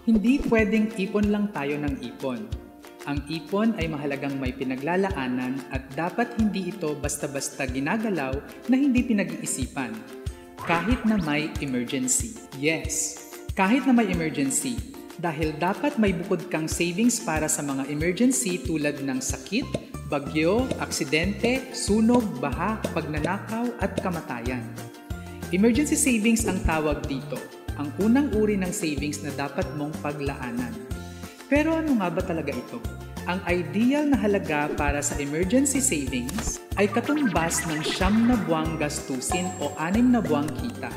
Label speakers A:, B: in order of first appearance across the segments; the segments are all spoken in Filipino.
A: Hindi pwedeng ipon lang tayo ng ipon. Ang ipon ay mahalagang may pinaglalaanan at dapat hindi ito basta-basta ginagalaw na hindi pinag-iisipan. Kahit na may emergency. Yes, kahit na may emergency. Dahil dapat may bukod kang savings para sa mga emergency tulad ng sakit, bagyo, aksidente, sunog, baha, pagnanakaw at kamatayan. Emergency savings ang tawag dito. Ang unang uri ng savings na dapat mong paglaanan. Pero ano nga ba talaga ito? Ang ideal na halaga para sa emergency savings ay katumbas ng 9 na buwang gastusin o 6 na buwang kita.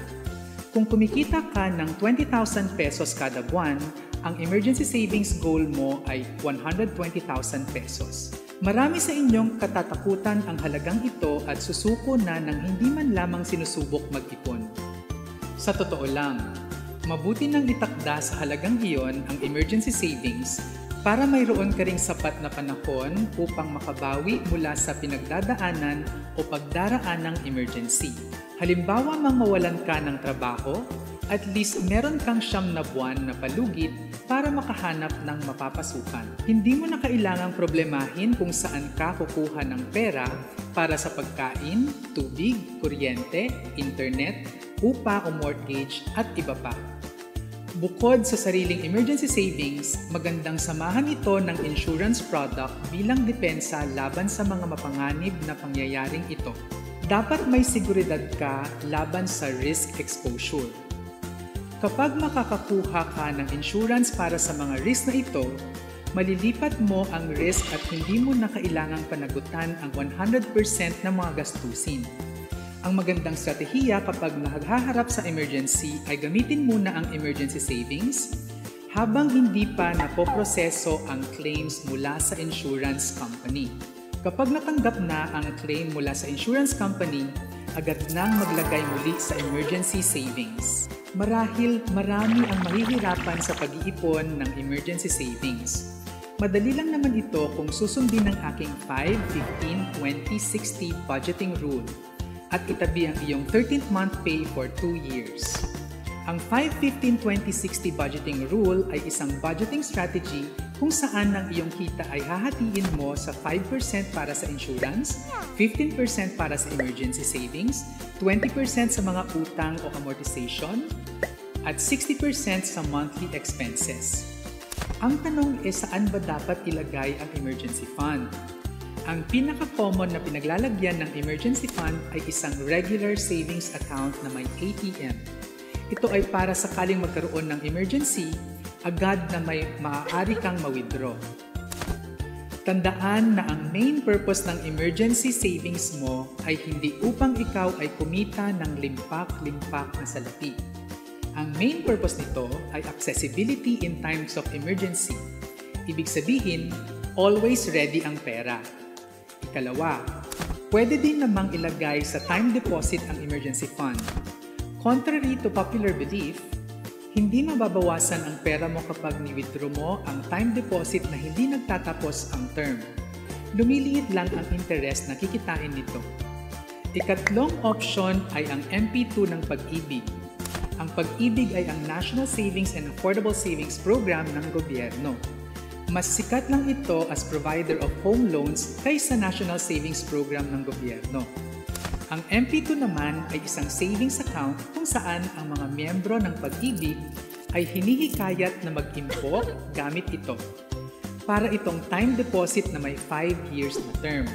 A: Kung kumikita ka ng 20,000 pesos kada buwan, ang emergency savings goal mo ay 120,000 pesos. Marami sa inyong katatakutan ang halagang ito at susuko na ng hindi man lamang sinusubok mag-ipon. Sa totoo lang, mabuti nang itakda sa halagang iyon ang emergency savings para mayroon ka ring sapat na panahon upang makabawi mula sa pinagdadaanan o pagdaraan ng emergency. Halimbawa, mawalan ka ng trabaho, at least meron kang 9 na buwan na palugit para makahanap ng mapapasukan. Hindi mo na kailangang problemahin kung saan ka kukuha ng pera para sa pagkain, tubig, kuryente, internet, upa o mortgage at iba pa. Bukod sa sariling emergency savings, magandang samahan ito ng insurance product bilang depensa laban sa mga mapanganib na pangyayaring ito. Dapat may seguridad ka laban sa risk exposure. Kapag makakakuha ka ng insurance para sa mga risk na ito, malilipat mo ang risk at hindi mo na kailangang panagutan ang 100% ng mga gastusin. Ang magandang strategiya kapag naghaharap sa emergency ay gamitin muna ang emergency savings habang hindi pa napoproseso ang claims mula sa insurance company. Kapag natanggap na ang claim mula sa insurance company, agad nang maglagay muli sa emergency savings. Marahil marami ang mahihirapan sa pag-iipon ng emergency savings. Madali lang naman ito kung susundin ang aking 5-15-20-60 budgeting rule at itabi ang iyong 13th month pay for 2 years. Ang 5-15-20-60 budgeting rule ay isang budgeting strategy kung saan ang iyong kita ay hahatiin mo sa 5% para sa insurance, 15% para sa emergency savings, 20% sa mga utang o amortization, at 60% sa monthly expenses. Ang tanong ay saan ba dapat ilagay ang emergency fund? Ang pinaka-common na pinaglalagyan ng emergency fund ay isang regular savings account na may ATM. Ito ay para sakaling magkaroon ng emergency, agad na may maaari kang ma-withdraw. Tandaan na ang main purpose ng emergency savings mo ay hindi upang ikaw ay kumita ng limpak-limpak na salapi. Ang main purpose nito ay accessibility in times of emergency. Ibig sabihin, always ready ang pera. Ikalawa, pwede din namang ilagay sa time deposit ang emergency fund. Contrary to popular belief, hindi mababawasan ang pera mo kapag ni-withdraw mo ang time deposit na hindi nagtatapos ang term. Lumiliit lang ang interest na kikitain nito. Ikatlong option ay ang MP2 ng Pag-ibig. Ang Pag-ibig ay ang National Savings and Affordable Savings Program ng gobyerno. Mas sikat lang ito as provider of home loans kaysa National Savings Program ng gobyerno. Ang MP2 naman ay isang savings account kung saan ang mga miyembro ng Pag-ibig ay hinihikayat na mag-impok gamit ito. Para itong time deposit na may 5 years na term.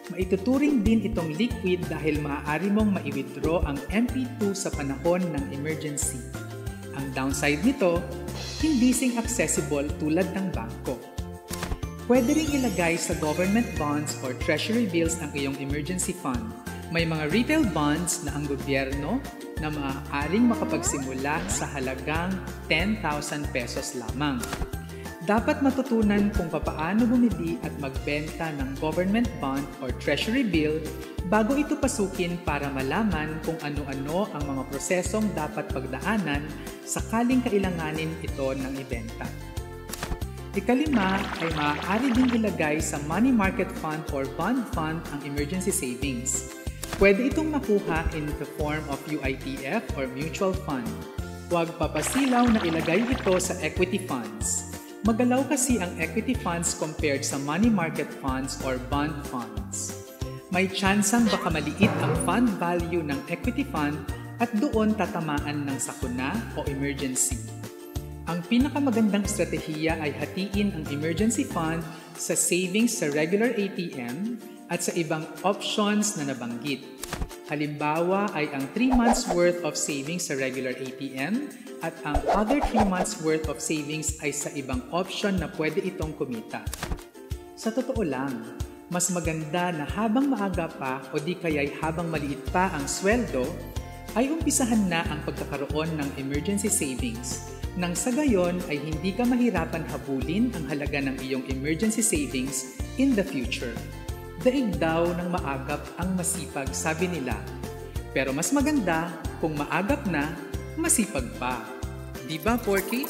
A: Maituturing din itong liquid dahil maaari mong mai-withdraw ang MP2 sa panahon ng emergency. Ang downside nito, hindi sing accessible tulad ng bangko. Pwede ring ilagay sa government bonds or treasury bills ang iyong emergency fund. May mga retail bonds na ang gobyerno na maaaring makapagsimula sa halagang 10,000 pesos lamang. Dapat matutunan kung papaano bumili at magbenta ng government bond or treasury bill bago ito pasukin para malaman kung ano-ano ang mga prosesong dapat pagdaanan sakaling kailanganin ito ng ibenta. Ikalima ay maaari din ilagay sa money market fund or bond fund ang emergency savings. Pwede itong makuha in the form of UITF or mutual fund. Huwag papasilaw na ilagay ito sa equity funds. Magalaw kasi ang equity funds compared sa money market funds or bond funds. May tsansang baka maliit ang fund value ng equity fund at doon tatamaan ng sakuna o emergency. Ang pinakamagandang estratehiya ay hatiin ang emergency fund sa savings sa regular ATM at sa ibang options na nabanggit. Halimbawa ay ang 3 months worth of savings sa regular ATM at ang other 3 months worth of savings ay sa ibang option na pwede itong kumita. Sa totoo lang, mas maganda na habang maaga pa o di kaya'y habang maliit pa ang sweldo, ay umpisahan na ang pagkakaroon ng emergency savings. Nang sa gayon ay hindi ka mahirapan habulin ang halaga ng iyong emergency savings in the future. Daig daw ng maagap ang masipag, sabi nila. Pero mas maganda kung maagap na, masipag pa. Di ba, Porky?